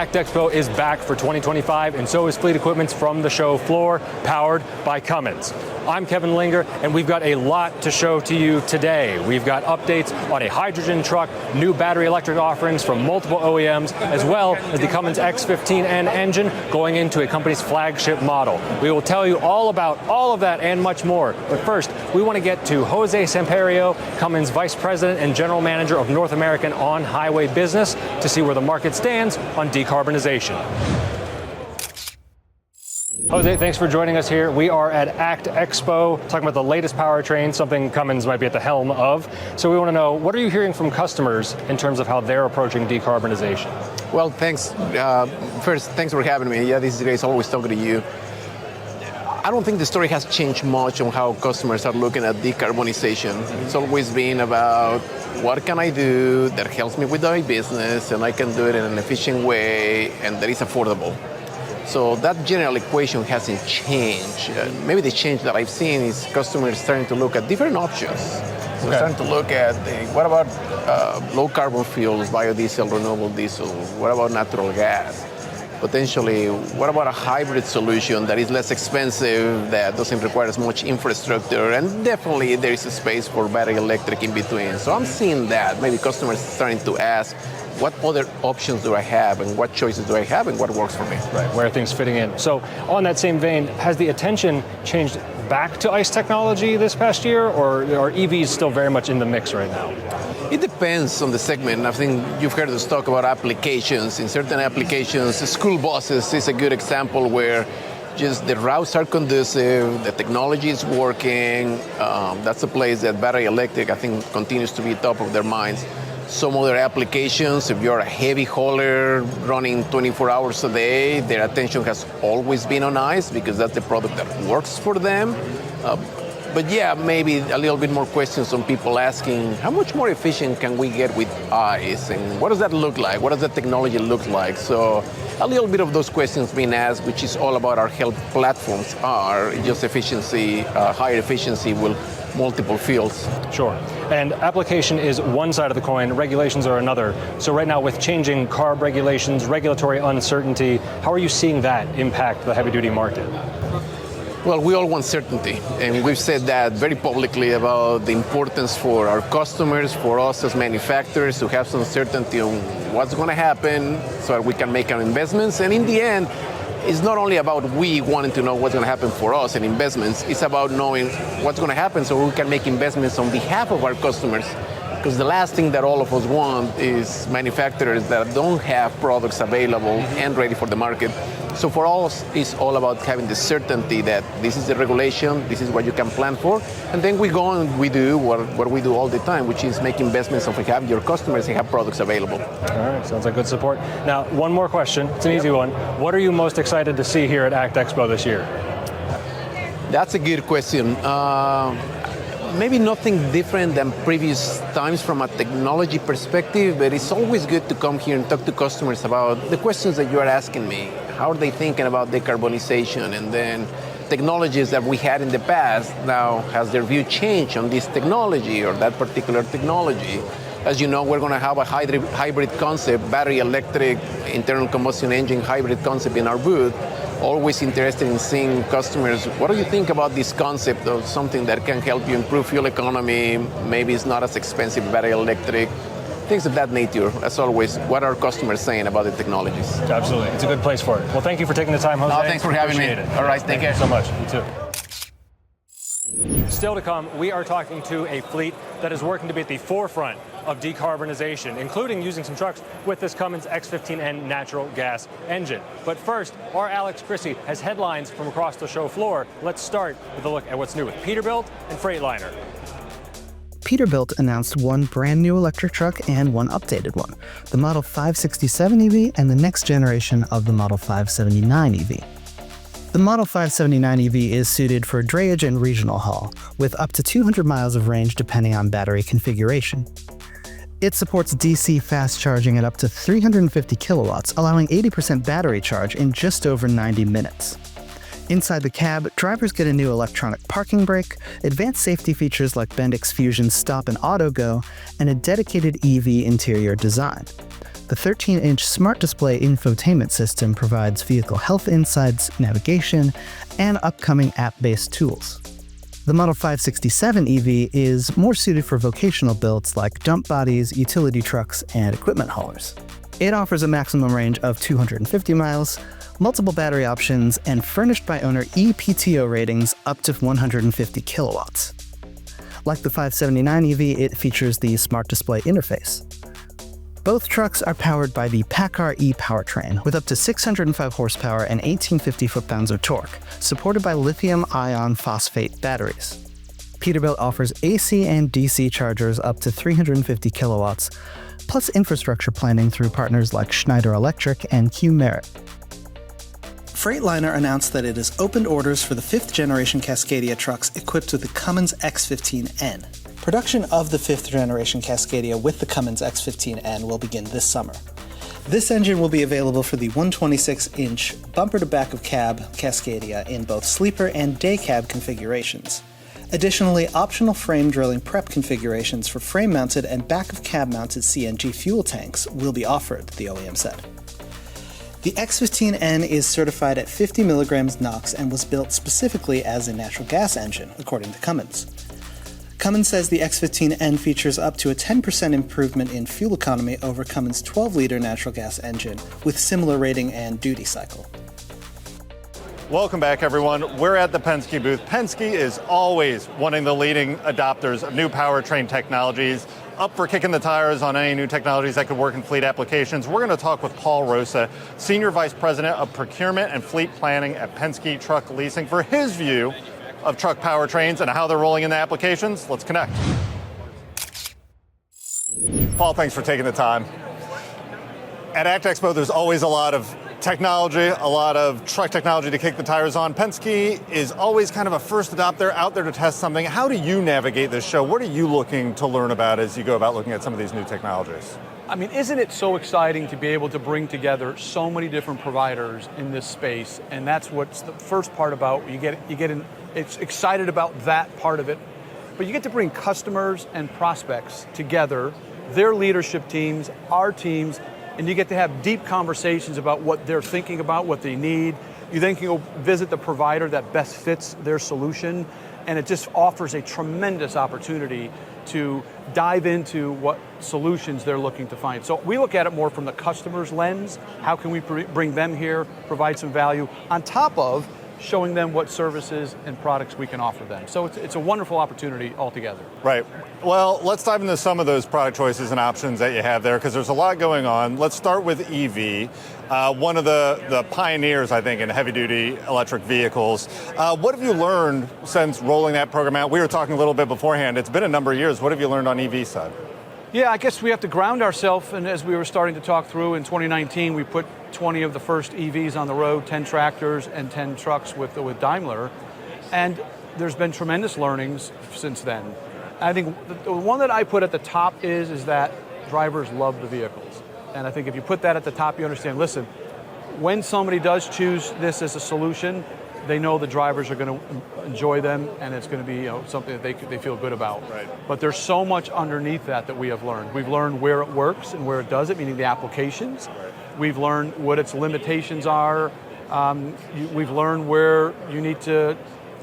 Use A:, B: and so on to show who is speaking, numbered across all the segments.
A: ACT Expo is back for 2025, and so is Fleet Equipment's From the Show Floor, powered by Cummins. I'm Kevin Linger, and we've got a lot to show to you today. We've got updates on a hydrogen truck, new battery electric offerings from multiple OEMs, as well as the Cummins X15N engine going into a company's flagship model. We will tell you all about all of that and much more. But first, we want to get to Jose Sario, Cummins Vice President and General Manager of North American on-highway business, to see where the market stands on decarbonization. Jose, thanks for joining us here. We are at ACT Expo, talking about the latest powertrain, something Cummins might be at the helm of. So we want to know, what are you hearing from customers in terms of how they're approaching decarbonization?
B: Well, thanks. First, thanks for having me. Yeah, this is great. It's always talking to you. I don't think the story has changed much on how customers are looking at decarbonization. It's always been about, what can I do that helps me with my business, and I can do it in an efficient way, and that is affordable. So that general equation hasn't changed. Maybe the change that I've seen is customers starting to look at different options. So starting to look at, what about low carbon fuels, biodiesel, renewable diesel? What about natural gas? Potentially, what about a hybrid solution that is less expensive, that doesn't require as much infrastructure? And definitely there is a space for battery electric in between. So I'm seeing that. Maybe customers starting to ask, what other options do I have, and what choices do I have, and what works for me?
A: Right, where are things fitting in? So on that same vein, has the attention changed back to ICE technology this past year, or are EVs still very much in the mix right now?
B: It depends on the segment. I think you've heard us talk about applications. In certain applications, school buses is a good example where just the routes are conducive, the technology is working. That's a place that battery electric, I think, continues to be top of their minds. Some other applications, if you're a heavy hauler running 24 hours a day, their attention has always been on ICE because that's the product that works for them. But yeah, maybe a little bit more questions on people asking, how much more efficient can we get with ICE? And what does that look like? What does that technology look like? So a little bit of those questions being asked, which is all about our health platforms are just efficiency, higher efficiency will multiple fields.
A: Sure. And application is one side of the coin, regulations are another. So right now with changing CARB regulations, regulatory uncertainty, how are you seeing that impact the heavy-duty market?
B: Well, we all want certainty, and we've said that very publicly about the importance for our customers, for us as manufacturers, to have some certainty on what's going to happen so that we can make our investments. And in the end, it's not only about we wanting to know what's going to happen for us and investments, it's about knowing what's going to happen so we can make investments on behalf of our customers. Because the last thing that all of us want is manufacturers that don't have products available and ready for the market. So for us, it's all about having the certainty that this is the regulation, this is what you can plan for, and then we go and we do what we do all the time, which is make investments on behalf of your customers and have products available.
A: All right, sounds like good support. Now, one more question, it's an easy one. What are you most excited to see here at ACT Expo this year?
B: That's a good question. Maybe nothing different than previous times from a technology perspective, but it's always good to come here and talk to customers about the questions that you are asking me. How are they thinking about decarbonization? And then technologies that we had in the past, now has their view changed on this technology or that particular technology? As you know, we're going to have a hybrid concept, battery electric, internal combustion engine hybrid concept in our booth. Always interested in seeing customers, what do you think about this concept of something that can help you improve fuel economy? Maybe it's not as expensive, battery electric, things of that nature. As always, what are customers saying about the technologies?
A: Absolutely, it's a good place for it. Well, thank you for taking the time, Jose.
B: No, thanks for having me.
A: Appreciate it.
B: All right, take care.
A: Thank you so much. You too. Still to come, we are talking to a fleet that is working to be at the forefront of decarbonization, including using some trucks with this Cummins X15N natural gas engine. But first, our Alex Chrissy has headlines from across the show floor. Let's start with a look at what's new with Peterbilt and Freightliner.
C: Peterbilt announced one brand new electric truck and one updated one, the Model 567 EV and the next generation of the Model 579 EV. The Model 579 EV is suited for drayage and regional haul, with up to 200 miles of range depending on battery configuration. It supports DC fast charging at up to 350 kilowatts, allowing 80% battery charge in just over 90 minutes. Inside the cab, drivers get a new electronic parking brake, advanced safety features like Bendix Fusion Stop and Auto Go, and a dedicated EV interior design. The 13-inch smart display infotainment system provides vehicle health insights, navigation, and upcoming app-based tools. The Model 567 EV is more suited for vocational builds like dump bodies, utility trucks, and equipment haulers. It offers a maximum range of 250 miles, multiple battery options, and furnished by owner ePTO ratings up to 150 kilowatts. Like the 579 EV, it features the smart display interface. Both trucks are powered by the PACCAR E powertrain with up to 605 horsepower and 1850 foot-pounds of torque, supported by lithium iron phosphate batteries. Peterbilt offers AC and DC chargers up to 350 kilowatts, plus infrastructure planning through partners like Schneider Electric and Q-Merit. Freightliner announced that it has opened orders for the 5th-generation Cascadia trucks equipped with the Cummins X15N. Production of the 5th-generation Cascadia with the Cummins X15N will begin this summer. This engine will be available for the 126-inch bumper-to-back-of-cab Cascadia in both sleeper and day cab configurations. Additionally, optional frame drilling prep configurations for frame-mounted and back-of-cab-mounted CNG fuel tanks will be offered, the OEM said. The X15N is certified at 50 milligrams NOx and was built specifically as a natural gas engine, according to Cummins. Cummins says the X15N features up to a 10% improvement in fuel economy over Cummins' 12-liter natural gas engine with similar rating and duty cycle.
D: Welcome back, everyone. We're at the Penske booth. Penske is always one of the leading adopters of new powertrain technologies, up for kicking the tires on any new technologies that could work in fleet applications. We're going to talk with Paul Rosa, Senior Vice President of Procurement and Fleet Planning at Penske Truck Leasing, for his view of truck powertrains and how they're rolling into applications. Let's connect. Paul, thanks for taking the time. At ACT Expo, there's always a lot of technology, a lot of truck technology to kick the tires on. Penske is always kind of a first adopter out there to test something. How do you navigate this show? What are you looking to learn about as you go about looking at some of these new technologies?
E: I mean, isn't it so exciting to be able to bring together so many different providers in this space? And that's what's the first part about, it's excited about that part of it, but you get to bring customers and prospects together, their leadership teams, our teams, and you get to have deep conversations about what they're thinking about, what they need. You then can go visit the provider that best fits their solution, and it just offers a tremendous opportunity to dive into what solutions they're looking to find. So we look at it more from the customer's lens. How can we bring them here, provide some value, on top of showing them what services and products we can offer them. So it's a wonderful opportunity altogether.
D: Right. Well, let's dive into some of those product choices and options that you have there, because there's a lot going on. Let's start with EV. One of the pioneers, I think, in heavy-duty electric vehicles. What have you learned since rolling that program out? We were talking a little bit beforehand. It's been a number of years. What have you learned on EV side?
E: Yeah, I guess we have to ground ourselves, and as we were starting to talk through in 2019, we put 20 of the first EVs on the road, 10 tractors and 10 trucks with Daimler, and there's been tremendous learnings since then. I think the one that I put at the top is that drivers love the vehicles, and I think if you put that at the top, you understand, listen, when somebody does choose this as a solution, they know the drivers are going to enjoy them, and it's going to be something that they feel good about.
D: Right.
E: But there's so much underneath that we have learned. We've learned where it works and where it doesn't, meaning the applications.
D: Right.
E: We've learned what its limitations are. We've learned where you need to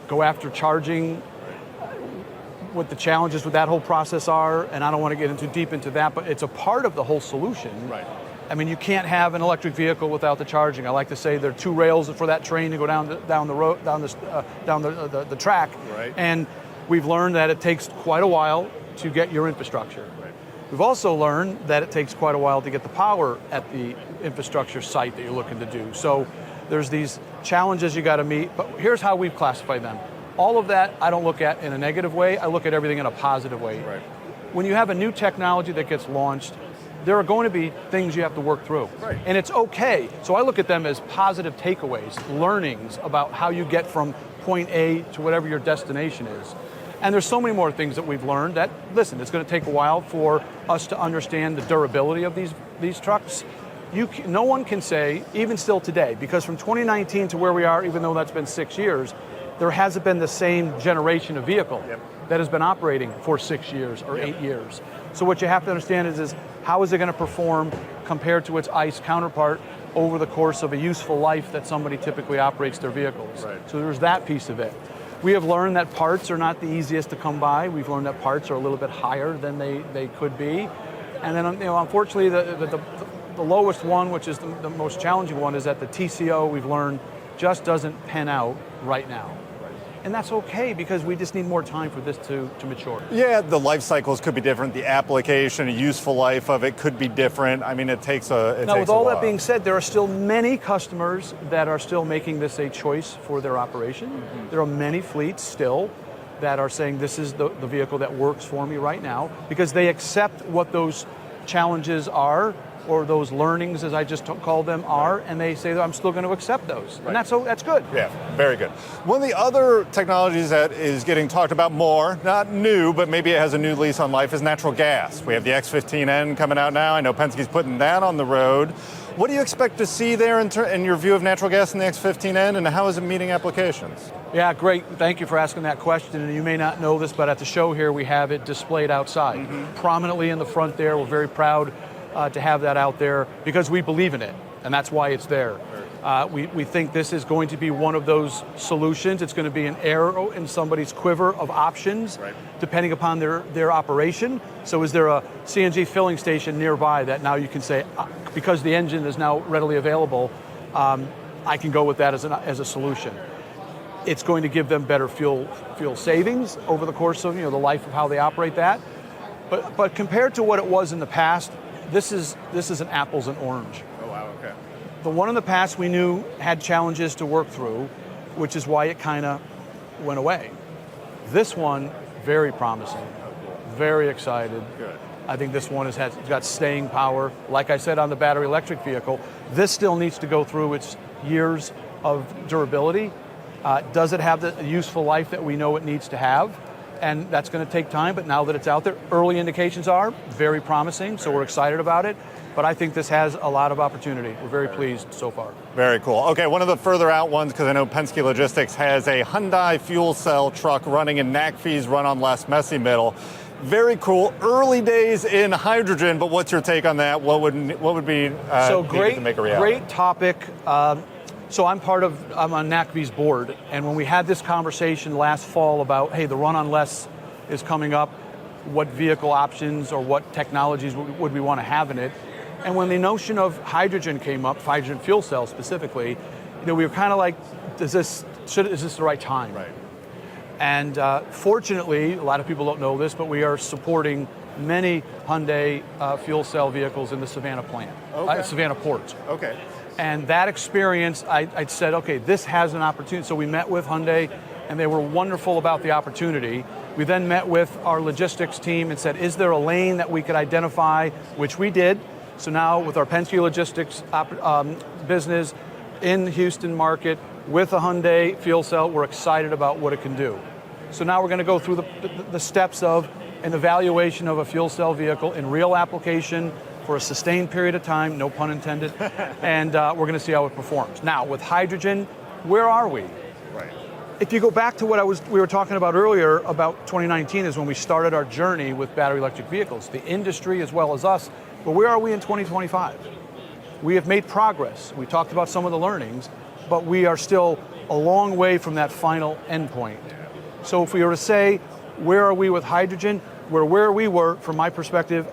E: go after charging, what the challenges with that whole process are, and I don't want to get too deep into that, but it's a part of the whole solution.
D: Right.
E: I mean, you can't have an electric vehicle without the charging. I like to say there are two rails for that train to go down the road, down the track.
D: Right.
E: And we've learned that it takes quite a while to get your infrastructure.
D: Right.
E: We've also learned that it takes quite a while to get the power at the infrastructure site that you're looking to do. So there's these challenges you got to meet, but here's how we've classified them. All of that I don't look at in a negative way, I look at everything in a positive way.
D: Right.
E: When you have a new technology that gets launched, there are going to be things you have to work through.
D: Right.
E: And it's okay. So I look at them as positive takeaways, learnings about how you get from point A to whatever your destination is. And there's so many more things that we've learned that, listen, it's going to take a while for us to understand the durability of these trucks. no one can say, even still today, because from 2019 to where we are, even though that's been 6 years, there hasn't been the same generation of vehicle that has been operating for 6 years or 8 years. So what you have to understand is how is it going to perform compared to its ICE counterpart over the course of a useful life that somebody typically operates their vehicles. Right. So there's that piece of it. We have learned that parts are not the easiest to come by. We've learned that parts are a little bit higher than they could be. And then, unfortunately, the lowest one, which is the most challenging one, is that the TCO, we've learned, just doesn't pan out right now. And that's okay, because we just need more time for this to mature.
D: Yeah, the life cycles could be different. The application, a useful life of it could be different. I mean, it takes a
E: Now, with all that being said, there are still many customers that are still making this a choice for their operation. Mm-hmm. There are many fleets still that are saying this is the vehicle that works for me right now, because they accept what those challenges are, or those learnings, as I just called them, are, and they say that I'm still going to accept those. Right. And that's good.
D: Yeah, very good. One of the other technologies that is getting talked about more, not new, but maybe it has a new lease on life, is natural gas. We have the X15N coming out now. I know Penske's putting that on the road. What do you expect to see there in your view of natural gas in the X15N, and how is it meeting applications?
E: Yeah, great. Thank you for asking that question. And you may not know this, but at the show here, we have it displayed outside, prominently in the front there. We're very proud to have that out there because we believe in it, and that's why it's there. We think this is going to be one of those solutions. It's going to be an arrow in somebody's quiver of options, depending upon their operation. So is there a CNG filling station nearby that now you can say, because the engine is now readily available, I can go with that as a solution. It's going to give them better fuel savings over the course of the life of how they operate that. But compared to what it was in the past, this is an apples and orange.
D: Oh, wow, okay.
E: The one in the past we knew had challenges to work through, which is why it kind of went away. This one, very promising, very excited.
D: Good.
E: I think this one has got staying power. Like I said on the battery electric vehicle, this still needs to go through its years of durability. Does it have the useful life that we know it needs to have? And that's going to take time, but now that it's out there, early indications are very promising, so we're excited about it. But I think this has a lot of opportunity. We're very pleased so far.
D: Very cool. Okay, one of the further out ones, because I know Penske Logistics has a Hyundai fuel cell truck running in NACFE's Run on Less Messy Middle. Very cool. Early days in hydrogen, but what's your take on that? What would be needed to make a reality?
E: Great topic. So I'm on NACFE's board, and when we had this conversation last fall about, hey, the Run on Less is coming up, what vehicle options or what technologies would we want to have in it? And when the notion of hydrogen came up, hydrogen fuel cells specifically, we were kind of like, is this the right time?
D: Right.
E: And fortunately, a lot of people don't know this, but we are supporting many Hyundai fuel cell vehicles in the Savannah plant, Savannah port.
D: Okay.
E: And that experience, I said, okay, this has an opportunity. So we met with Hyundai, and they were wonderful about the opportunity. We then met with our logistics team and said, is there a lane that we could identify, which we did. So now with our Penske Logistics business in the Houston market with a Hyundai fuel cell, we're excited about what it can do. So now we're going to go through the steps of an evaluation of a fuel cell vehicle in real application for a sustained period of time, no pun intended, and we're going to see how it performs. Now, with hydrogen, where are we?
D: Right.
E: If you go back to what we were talking about earlier, about 2019 is when we started our journey with battery electric vehicles, the industry as well as us. But where are we in 2025? We have made progress. We talked about some of the learnings, but we are still a long way from that final endpoint. So if we were to say, where are we with hydrogen? Where we were, from my perspective,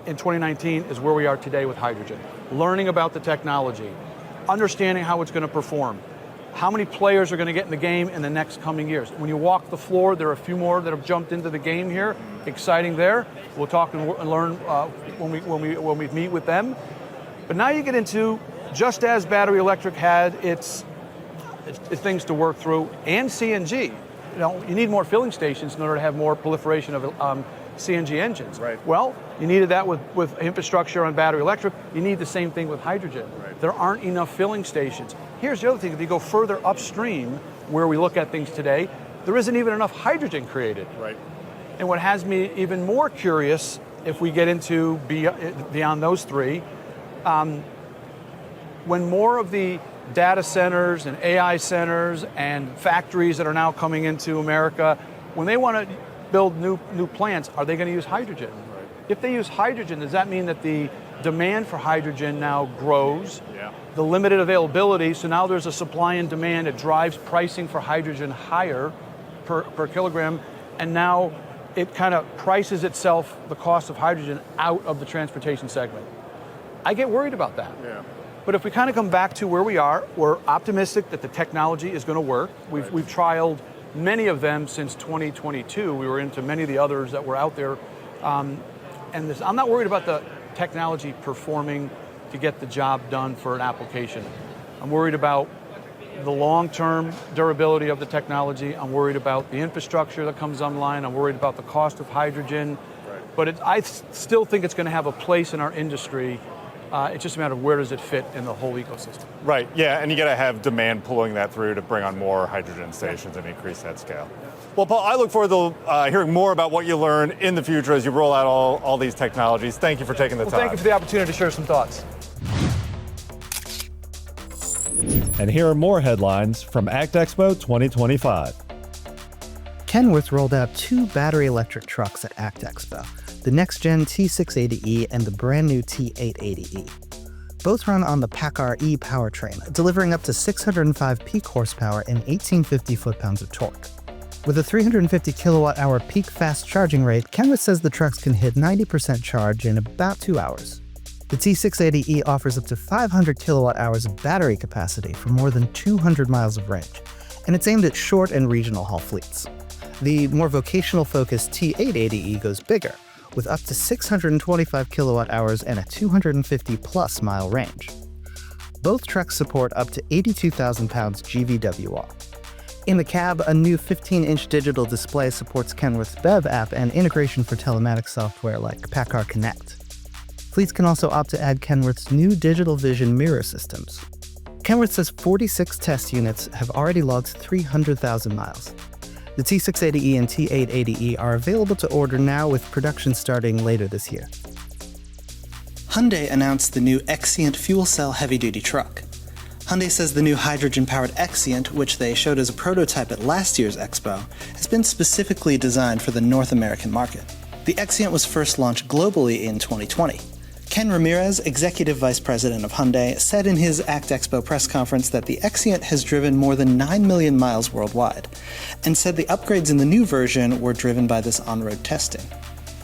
E: in 2019 is where we are today with hydrogen. Learning about the technology, understanding how it's going to perform, how many players are going to get in the game in the next coming years. When you walk the floor, there are a few more that have jumped into the game here. Exciting there. We'll talk and learn when we meet with them. But now you get into, just as battery electric had its things to work through, and CNG. You need more filling stations in order to have more proliferation of CNG engines.
D: Right.
E: Well, you needed that with infrastructure on battery electric. You need the same thing with hydrogen.
D: Right.
E: There aren't enough filling stations. Here's the other thing. If you go further upstream, where we look at things today, there isn't even enough hydrogen created.
D: Right.
E: And what has me even more curious, if we get into beyond those three, when more of the data centers and AI centers and factories that are now coming into America, when they want to build new plants, are they going to use hydrogen? Right. If they use hydrogen, does that mean that the demand for hydrogen now grows?
D: Yeah.
E: The limited availability, so now there's a supply and demand that drives pricing for hydrogen higher per kilogram, and now it kind of prices itself, the cost of hydrogen, out of the transportation segment. I get worried about that.
D: Yeah.
E: But if we kind of come back to where we are, we're optimistic that the technology is going to work. We've trialed many of them since 2022. We were into many of the others that were out there. I'm not worried about the technology performing to get the job done for an application. I'm worried about the long-term durability of the technology. I'm worried about the infrastructure that comes online. I'm worried about the cost of hydrogen.
D: Right.
E: But I still think it's going to have a place in our industry. It's just a matter of where does it fit in the whole ecosystem.
D: Right, yeah, and you got to have demand pulling that through to bring on more hydrogen stations and increase that scale. Well, Paul, I look forward to hearing more about what you learn in the future as you roll out all these technologies. Thank you for taking the time.
E: Thank you for the opportunity to share some thoughts.
F: And here are more headlines from ACT Expo 2025.
C: Kenworth rolled out 2 battery electric trucks at ACT Expo, the next-gen T680E and the brand-new T880E. Both run on the PACCAR E powertrain, delivering up to 605 peak horsepower and 1850 foot-pounds of torque. With a 350 kilowatt-hour peak fast charging rate, Kenworth says the trucks can hit 90% charge in about 2 hours. The T680E offers up to 500 kilowatt-hours of battery capacity for more than 200 miles of range, and it's aimed at short and regional haul fleets. The more vocational-focused T880E goes bigger, with up to 625 kilowatt-hours and a 250-plus mile range. Both trucks support up to 82,000 pounds GVWR. In the cab, a new 15-inch digital display supports Kenworth's BEV app and integration for telematics software like PACCAR Connect. Fleets can also opt to add Kenworth's new digital vision mirror systems. Kenworth says 46 test units have already logged 300,000 miles. The T680E and T880E are available to order now, with production starting later this year. Hyundai announced the new Exient fuel cell heavy-duty truck. Hyundai says the new hydrogen-powered Exient, which they showed as a prototype at last year's Expo, has been specifically designed for the North American market. The Exient was first launched globally in 2020. Ken Ramirez, Executive Vice President of Hyundai, said in his ACT Expo press conference that the Exient has driven more than 9 million miles worldwide, and said the upgrades in the new version were driven by this on-road testing.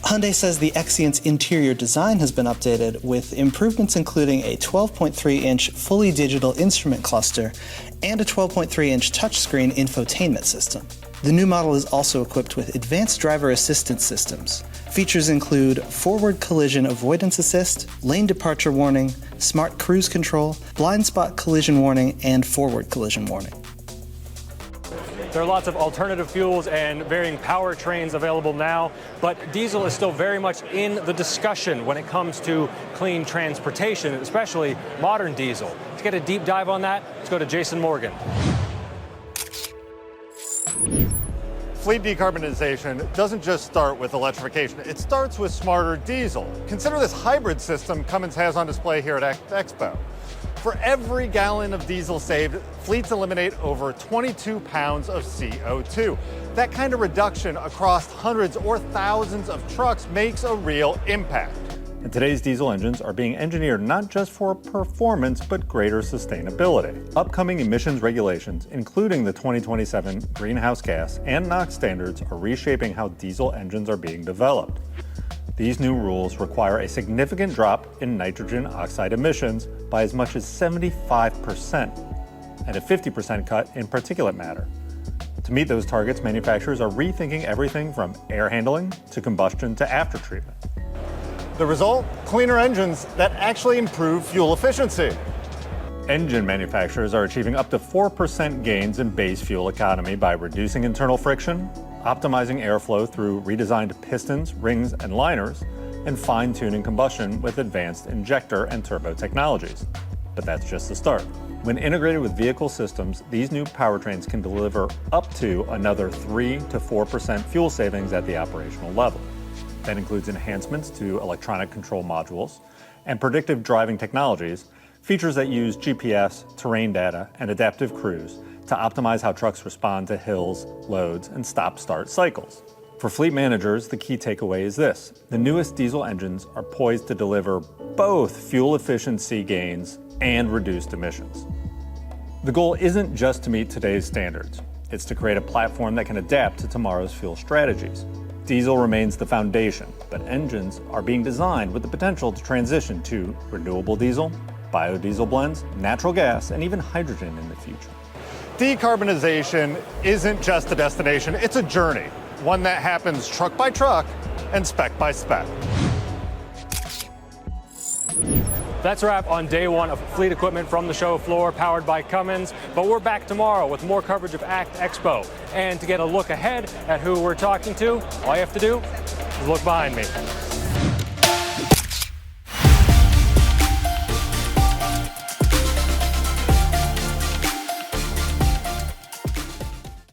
C: Hyundai says the Exient's interior design has been updated, with improvements including a 12.3-inch fully digital instrument cluster and a 12.3-inch touchscreen infotainment system. The new model is also equipped with advanced driver assistance systems. Features include forward collision avoidance assist, lane departure warning, smart cruise control, blind spot collision warning, and forward collision warning.
A: There are lots of alternative fuels and varying powertrains available now, but diesel is still very much in the discussion when it comes to clean transportation, especially modern diesel. To get a deep dive on that, let's go to Jason Morgan.
D: Fleet decarbonization doesn't just start with electrification. It starts with smarter diesel. Consider this hybrid system Cummins has on display here at ACT Expo. For every gallon of diesel saved, fleets eliminate over 22 pounds of CO2. That kind of reduction across hundreds or thousands of trucks makes a real impact. And today's diesel engines are being engineered not just for performance, but greater sustainability. Upcoming emissions regulations, including the 2027 greenhouse gas and NOx standards, are reshaping how diesel engines are being developed. These new rules require a significant drop in nitrogen oxide emissions by as much as 75% and a 50% cut in particulate matter. To meet those targets, manufacturers are rethinking everything from air handling to combustion to aftertreatment. The result? Cleaner engines that actually improve fuel efficiency. Engine manufacturers are achieving up to 4% gains in base fuel economy by reducing internal friction, optimizing airflow through redesigned pistons, rings, and liners, and fine-tuning combustion with advanced injector and turbo technologies. But that's just the start. When integrated with vehicle systems, these new powertrains can deliver up to another 3 to 4% fuel savings at the operational level. That includes enhancements to electronic control modules and predictive driving technologies, features that use GPS, terrain data, and adaptive cruise to optimize how trucks respond to hills, loads, and stop-start cycles. For fleet managers, the key takeaway is this: the newest diesel engines are poised to deliver both fuel efficiency gains and reduced emissions. The goal isn't just to meet today's standards. It's to create a platform that can adapt to tomorrow's fuel strategies. Diesel remains the foundation, but engines are being designed with the potential to transition to renewable diesel, biodiesel blends, natural gas, and even hydrogen in the future. Decarbonization isn't just a destination, it's a journey, one that happens truck by truck and spec by spec.
A: That's a wrap on day one of fleet equipment from the show floor, powered by Cummins. But we're back tomorrow with more coverage of ACT Expo. And to get a look ahead at who we're talking to, all you have to do is look behind me.